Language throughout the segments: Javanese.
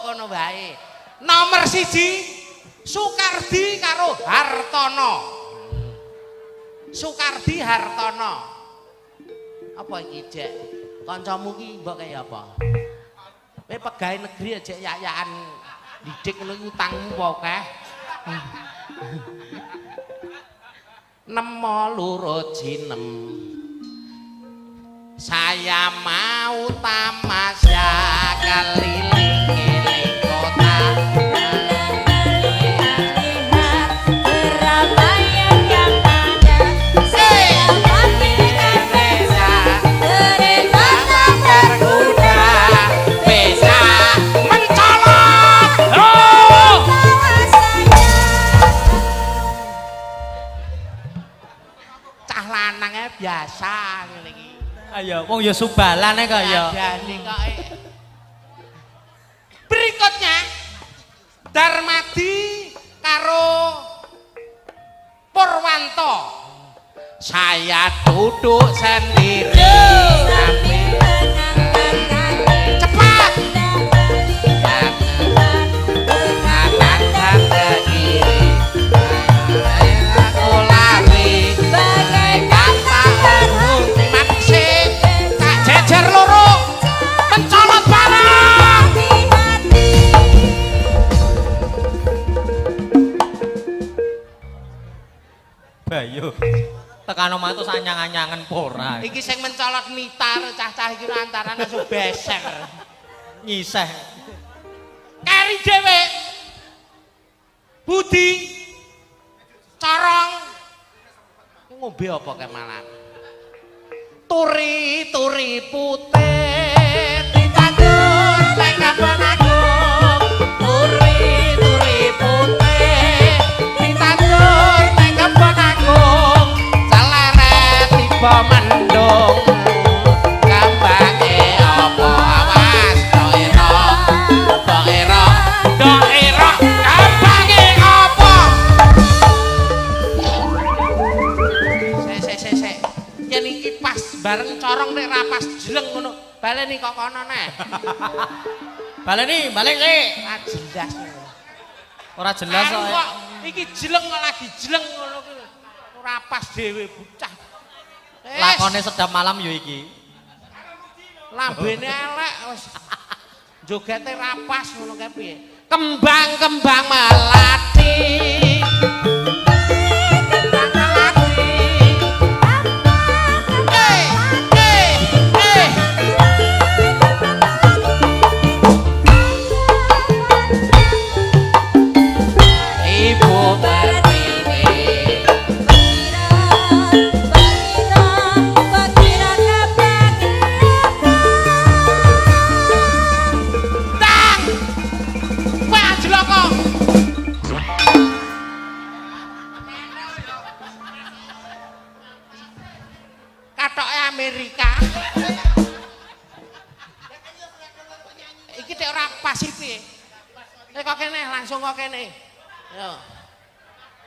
Kono wae. Nomor 1 Sukardi karo Hartono. Sukardi Hartono. Apa iki, Jek? Kancamu ki mbok kaya apa? Kowe pegawai negeri aja yayakan didik ngono iki utangmu apa akeh? Nemo lurut jinem. Saya mau tamasya keliling-keliling kota. Keramaian yang ada, saya makin desa, kereta tak tergoda, Bisa mencolok. Oh! bawa saya. Cah lanangnya biasa ngene iki. Ayo, wong ya subalane kok ya. Adane kok. Berikutnya Darmadi karo Purwanto. Saya duduk sendiri sambil cepat kanan dan ke kiri. Aku lari Bagai kata maksud tak jejer loro mencolot barang. mati-mati. Bayu. Tekan omah tuh anyang-anyangan pora. Iki sing mencolot mitar cah-cah iki antarane su beser. Nyiseh. Kari dhewe. Budi. Corong. Ngombe apa kemalan? Turi putih ditandur ning kampung agung. Turi putih ditandur ning kampung agung. Celeret tiba mendung. Kambange apa awas daerah kambange apa? Sek. Yen iki pas bareng corong nek ra pas jeleng ngono. Baleni kok kono neh. Baleni, balik sih. Ra jelas. Ora jelas kok. Kok iki jeleng kok lagi jeleng ngono kuwi. Ora pas dhewe bocah. Lakone sedap malam yo iki. Lambene elek wis. Jogete ra pas ngono kae piye? Kembang-kembang melati. Kembang melati. Eh. Ibu pertiwi. Tang. Kowe anjloko. Katoke Amerika. Iki tek ora pas iki piye? Kok kene langsung kok kene. Yo.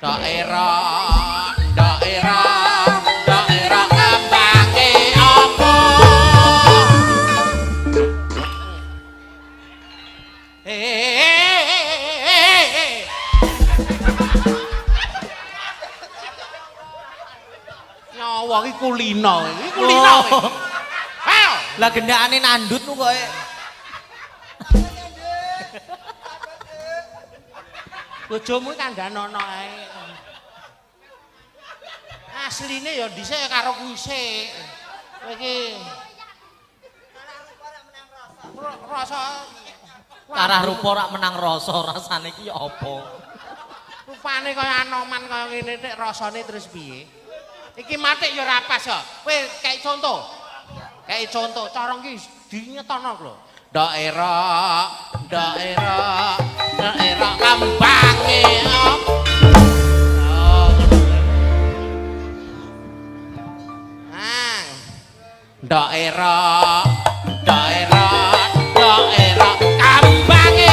Daerah kambange apa? Nyawa iki kulino. Ayo. Lah gendakane nandut ku kok. Bojomu kandhanono ae. Asline ya dhisik karo kuwi sik. Kowe iki rasa Karah rupa rak menang rasa, rasane iki ya apa? rupane kaya anoman kaya ngene nek rasane terus piye? Iki matik ya ora pas kok. Kowe kei contoh. Kei contoh cara iki dinyetono lho. Daerah kambange apa? Daerah kambange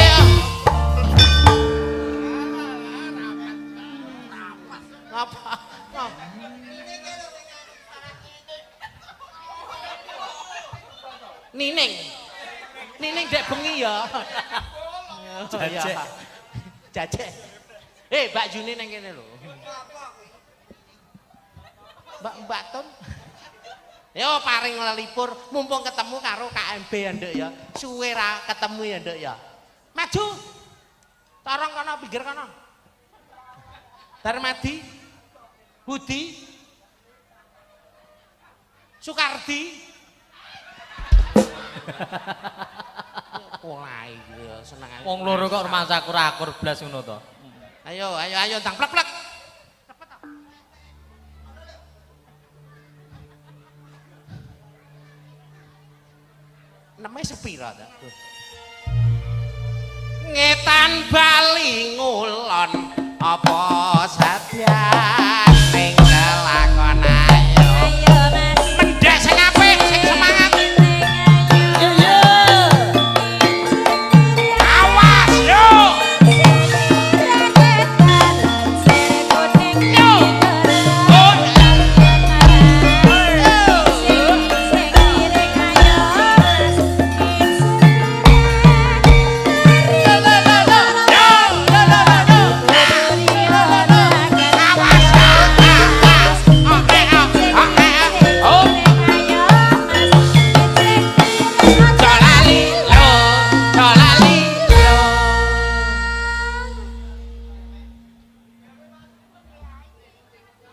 apa? Nining Nining dek bengi ya. Jajek. Jajek. Mbak Juni nang kene lho. Mbak Tun. Yo paring lelipur mumpung ketemu karo KMB ya Nduk ya. Suwe ra ketemu ya Nduk ya. Maju. Torong kono pinggir kono. Darmadi. Budi. Sukardi. Mulai gitu ya seneng. Wong loro kok rumah akur blas ngono to. Ayo tang plek-plek. Namanya sepira ta? Ngetan bali ngulon apa sadyan ning kelakon ayo. Ayo Mas. Mendek sing apik, sing semangat. Awas yo.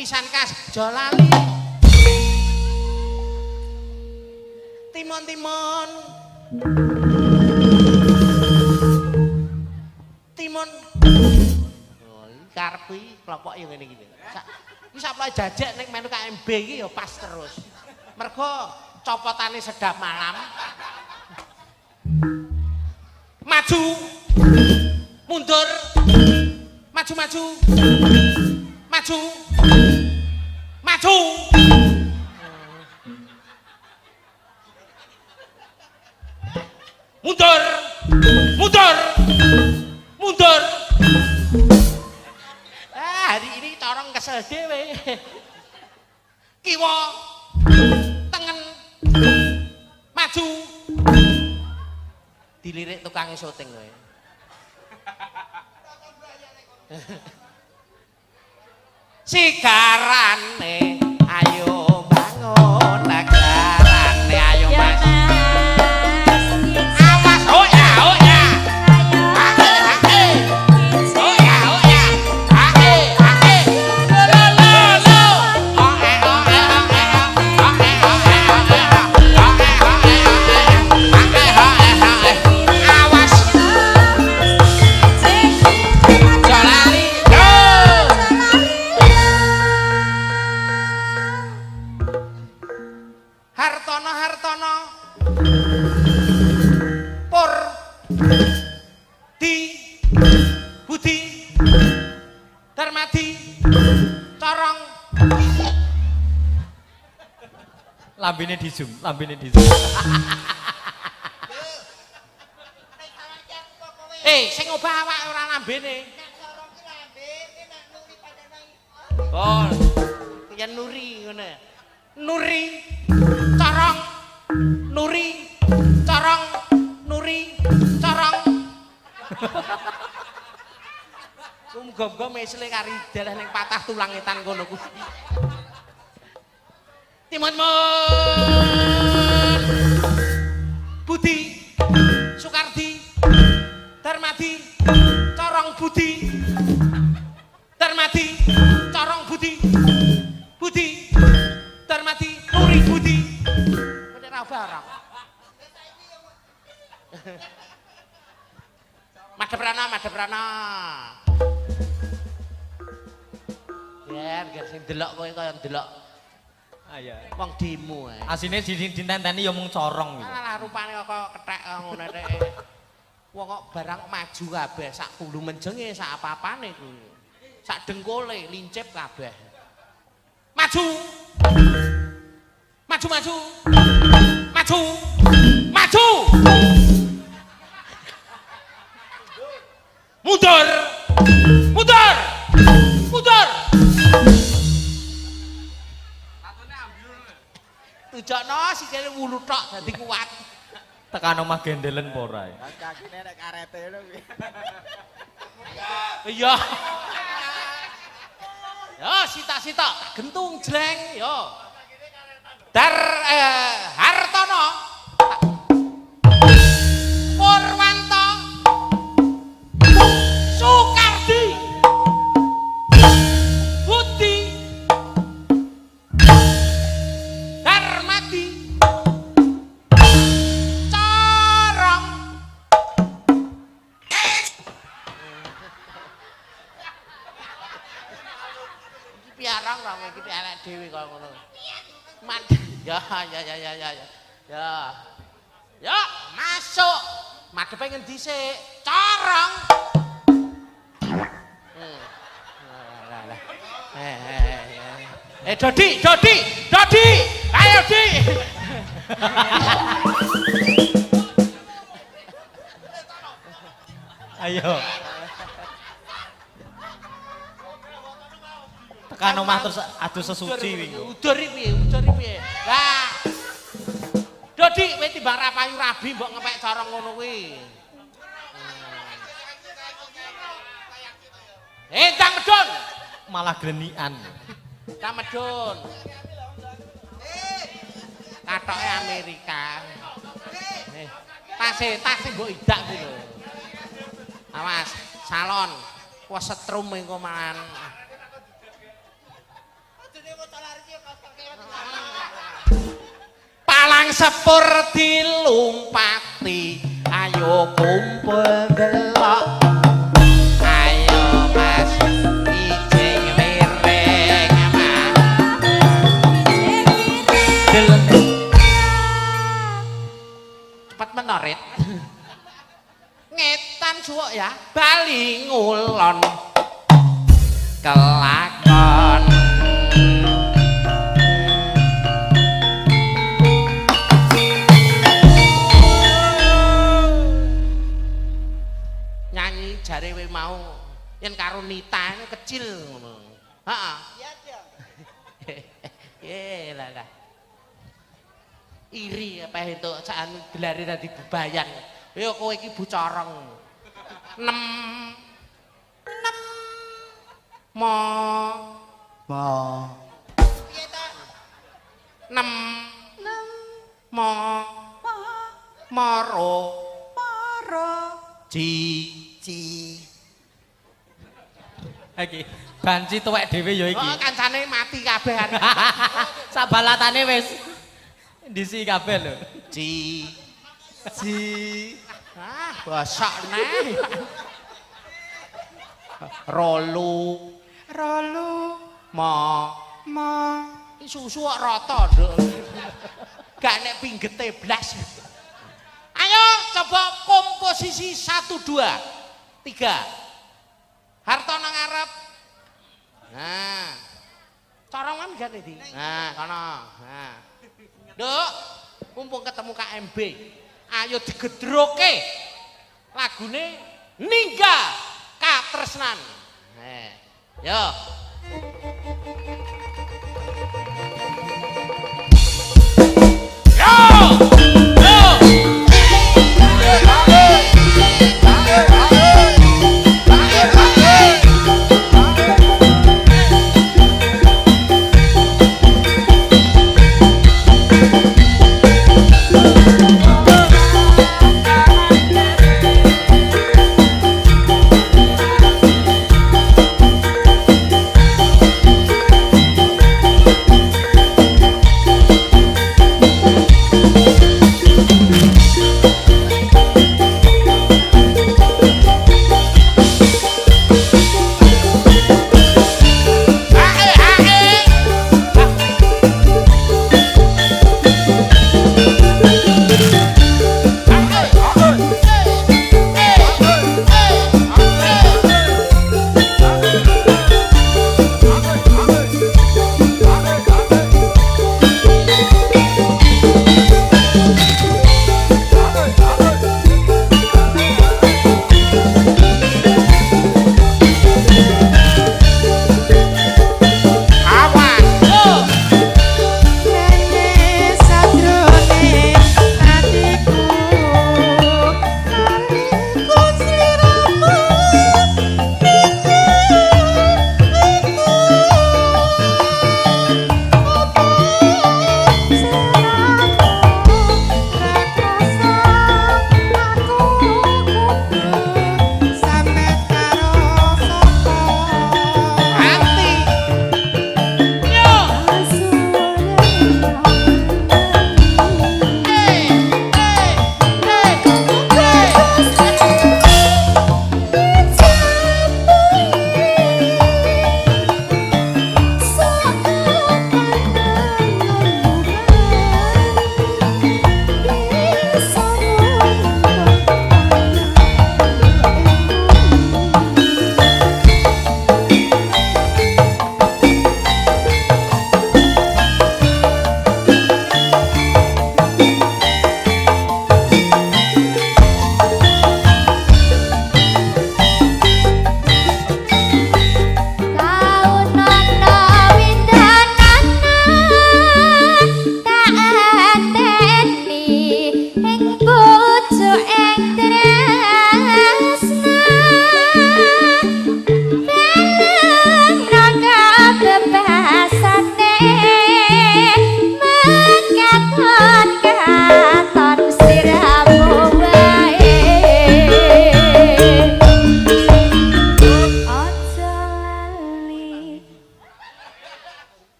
Pisan kas jolali timun karpi kelompok yang ngene iki iki saplai jajak ning menu KMB iki ya pas terus mergo copotane sedap malam maju mundur maju mundur hari ini corong kesel dhewe kiwa tengen maju dilirik tukang syuting kowe sigarane ayo bangun negarane ayo Mas awas oh ya Hartono Pur Di Budi Darmadi Corong Lambene di zoom. Sing ngobah awak ora lambene. Oh, yen nuri ngono. Nuri corong Muga-muga mesle kari dalah ning patah tulang etan kono kuwi. Timun Budi Sukardi Darmadi Corong Budi Darmadi Corong Budi Darmadi Nuri Budi bener ra barang Madep rana biar sing delok kowe kaya delok iya wong demo ae asine ditenteni ya mung corong gitu alah rupane kok kethek ngono nek wong kok barang maju kabeh sak pulu menjenge sak apa-apane kuwi sak dengkule lincip kabeh maju mundur tujakno sikile wulu tok dadi kuat Tekan omah gendelen apa ora? Kakine nek karete ngono kuwi. Iya. Yo sitak-sitak gentung jleng yo. Dar Hartono Purwanto Sukardi Budi Darmadi Corong iki piarang ra iki elek dhewe kaya ngono. Ya. Ya, masuk. Madepe ngendi sik? Corong. Dodi. Ayo, Di. Ayo. Tekan omah terus adu sesuci wingi. Udari piye? Lah. Dodi, kowe timbang rapayu rabi mbok ngepek corong ngono kuwi. Tang medun. Malah grenikan. Tang medun. Katoke Amerika. Tas mbok idak kuwi lho. Awas, salon. Wes setrum engko mangan. Palang sepur dilumpati, ayo kumpul delok. Ayo Mas ijing miring cepet menorit. Ngetan suwuk ya, bali ngulon kelakon. Jare we mau yen karo Nita kecil ngono. Heeh. Iya, lah. Iri apa itu sak gelare dadi bebayan. Ya kowe iki bucorong. 6 mo. Piye to? 6 mo. Moro. Ji. Iki banci tuwek dhewe ya iki. Oh, kancane mati kabeh arek. Sabalatane wis ndisi kabeh lho. Ji. Bosok neh. Rolu. Mo. Iki susu kok rata, Nduk. Gak nek pinggete blas. Ayo coba komposisi 1 2 3. Hartono ngarep. Nah. Corongan gak nih, Di? Nah, kono. Nah. Nduk, mumpung ketemu KMB. Ayo digedroke. Lagune Ningga Katresnan. Nah. Yo.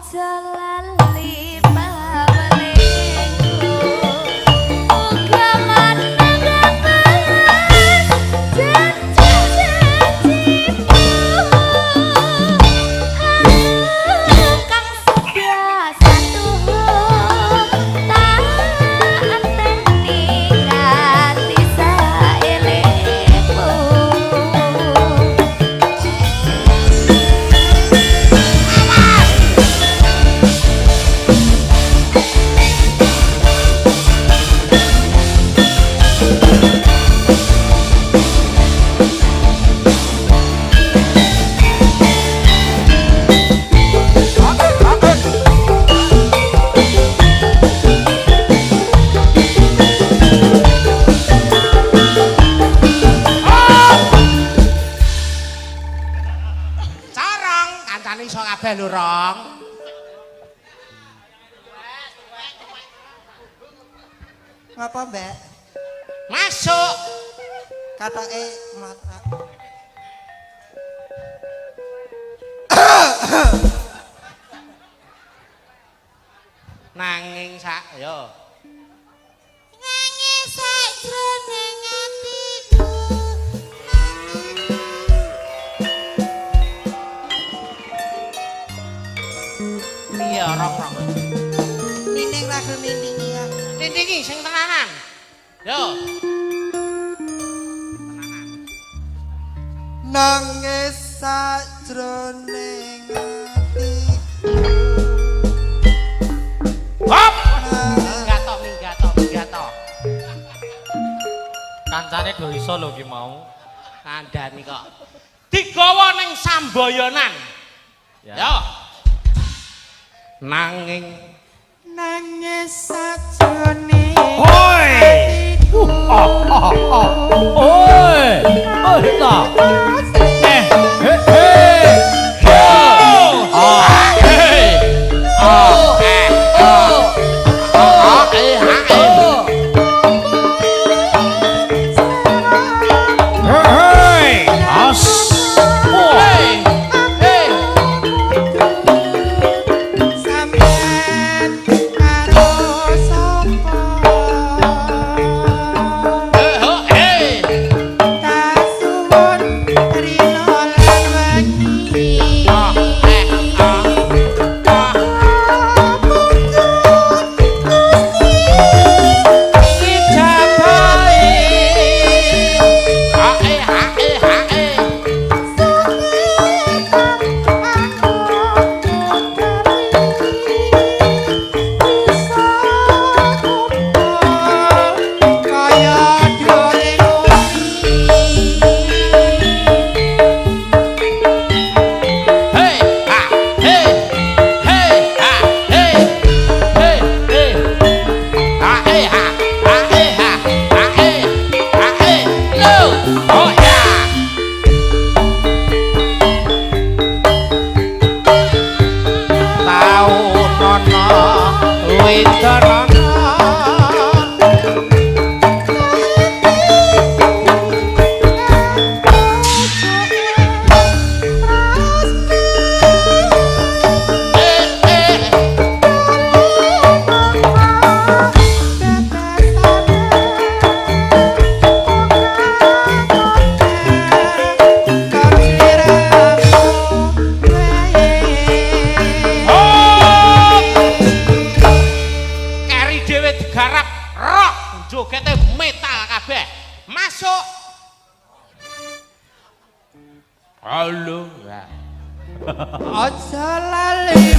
Ojo lali pawelingku Muga menang balas janji-janjimu Kang sudah satu tak anteni nganti saelengmu Corong, kancane iso kabeh lho, Rong. Ngapa, Mbak? Masuk. Katake mata. Nanging sak yo. Nanging sakjroning atiku Piye Rong? Nining lagu nindingi ya. Tindingi sing tenanan. Yo. Nangis sajroning atiku. Hop. Minggat to. Kancane do iso lho ki mau. Kandhani kok. Digawa ning samboyonan. Ya. Yo. Nanging Nangis sajroning Oi! Oi! Oi ta. sampeyan karo sapa? Kasuwun rino lan wengi. Halo. Aja lali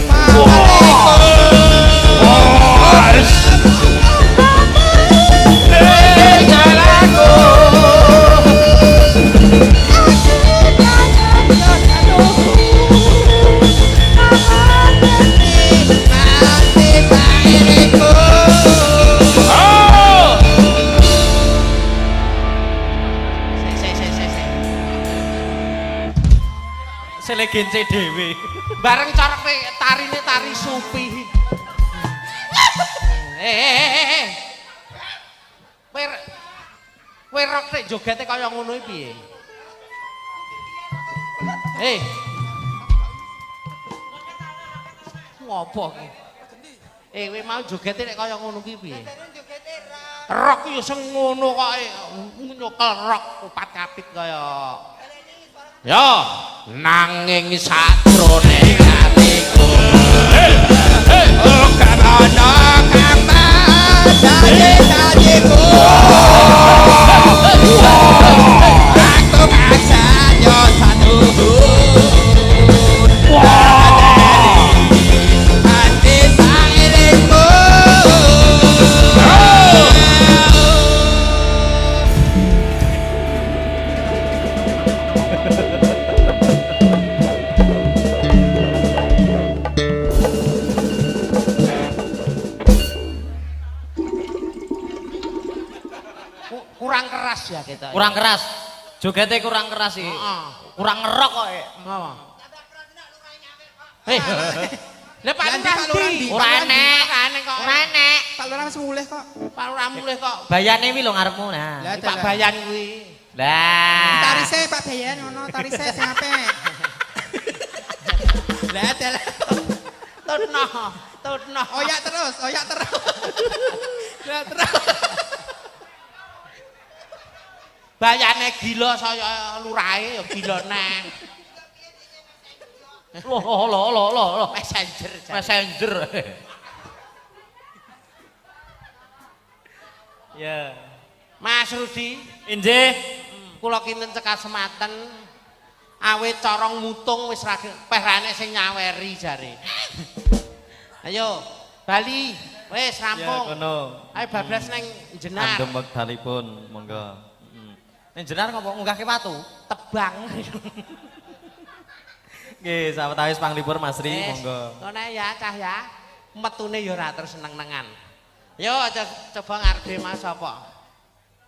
Selegense dhewe. Bareng corok tarine tari supi. Kowe rok nek jogete kaya ngono iki piye? Ngopo ki? Kowe mau jogete nek kaya ngono ki piye? Rok yo sing ngono kok nyokel rok upat kapit kaya. Yo, nanging sajroning atiku. Karana kama janji-janjiku aku maksa yo satu hati sangilingmu Kurang keras ya kita. Kurang keras. Jogete kurang keras iki. Heeh. Kurang ngerok kok. Apa? Hei. Lah Pak Ganti Pak Lurah ndi? Ora enek. kok. Ora enek. Pak Lurah wis mulih kok. Pak Lurah mulih kok. Bayane wi lho ngarepmu nah. Lah, Pak Bayan kuwi. Lah. Tarise Pak Bayan ngono, tarise sing apik. Lah dalah. Tutno. Oyak terus. Lah terus. Bayane gila saya lurahe ya gila nang. Loh. Messenger. Messenger. Ya. Mas Rudi, Injih. kula kinten cekak sematen awit corong mutung wis ra pehrane sing nyaweri jare. Ayo, bali. Wis rampung. kono. Ayo bablas neng jenar. Andem wektalipun, monggo. Ning jenar kok munggahke watu? Tebang. Nggih, sawetawis panglipur Mas Ri, Wis, monggo. ngono ya cah ya. Metune ya ora terus seneng-nengan. Yo coba ngarepe Mas apa?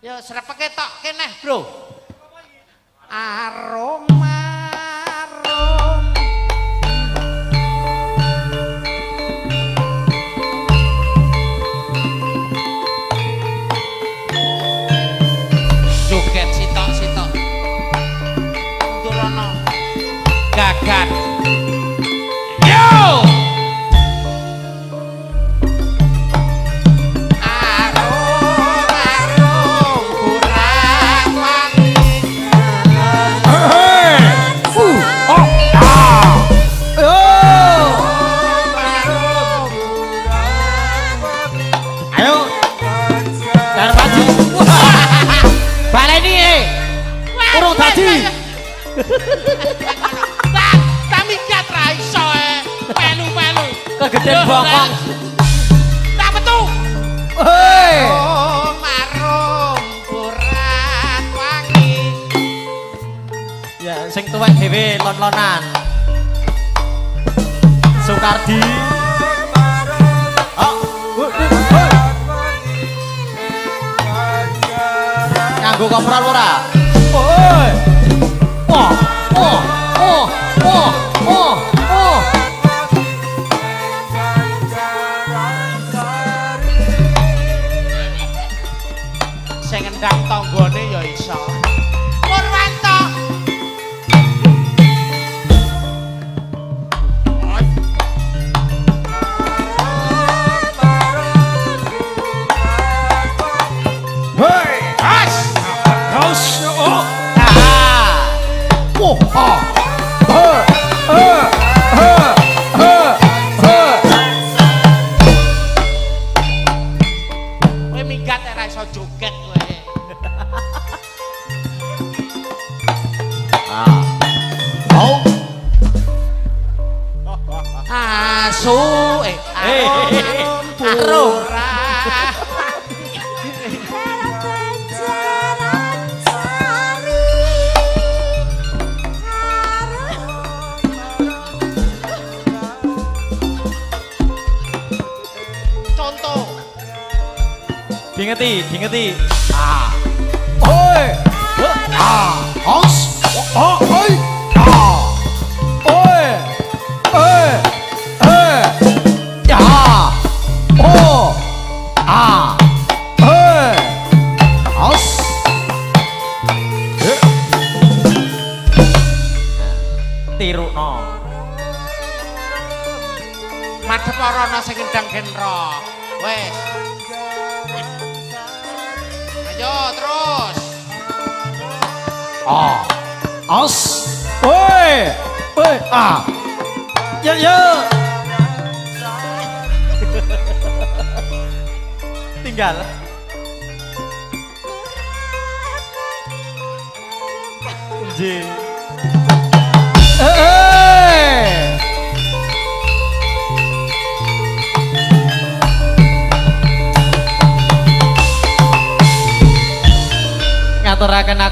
Yo srepeke tok keneh, Bro. Aroma joget sitok-sitok. Turono. Gagat. Yo! Arum kurang wangi. Ayo. Dar maju. Baleni urung dadi. Kami kat ra iso pelu-pelu. Kegeden bokong. Tak metu. Hei. Oh, marum kurang wangi. Ya sing tuwek dhewe lon-lonan. Sukardi. Oh. Nganggo kopral ora? Oi. Oh. Sing ngendang tanggane ya iso. Purwanto. Hei. As. Haus. Oh. Ah. Kowe minggat ora iso joget kowe. Asu arum purah. Contoh. Dingeti. Ah. Oi. Ah. Haus. Oh, oi. Ah. Oi. Ya. Oh. Ah. Haus. Tirukno. para ana sing ndang genro. Wes. Ayo terus. Ah. Os. Woi. Woi. Ah. Ya ya. Tinggal. J. Ngaturaken aku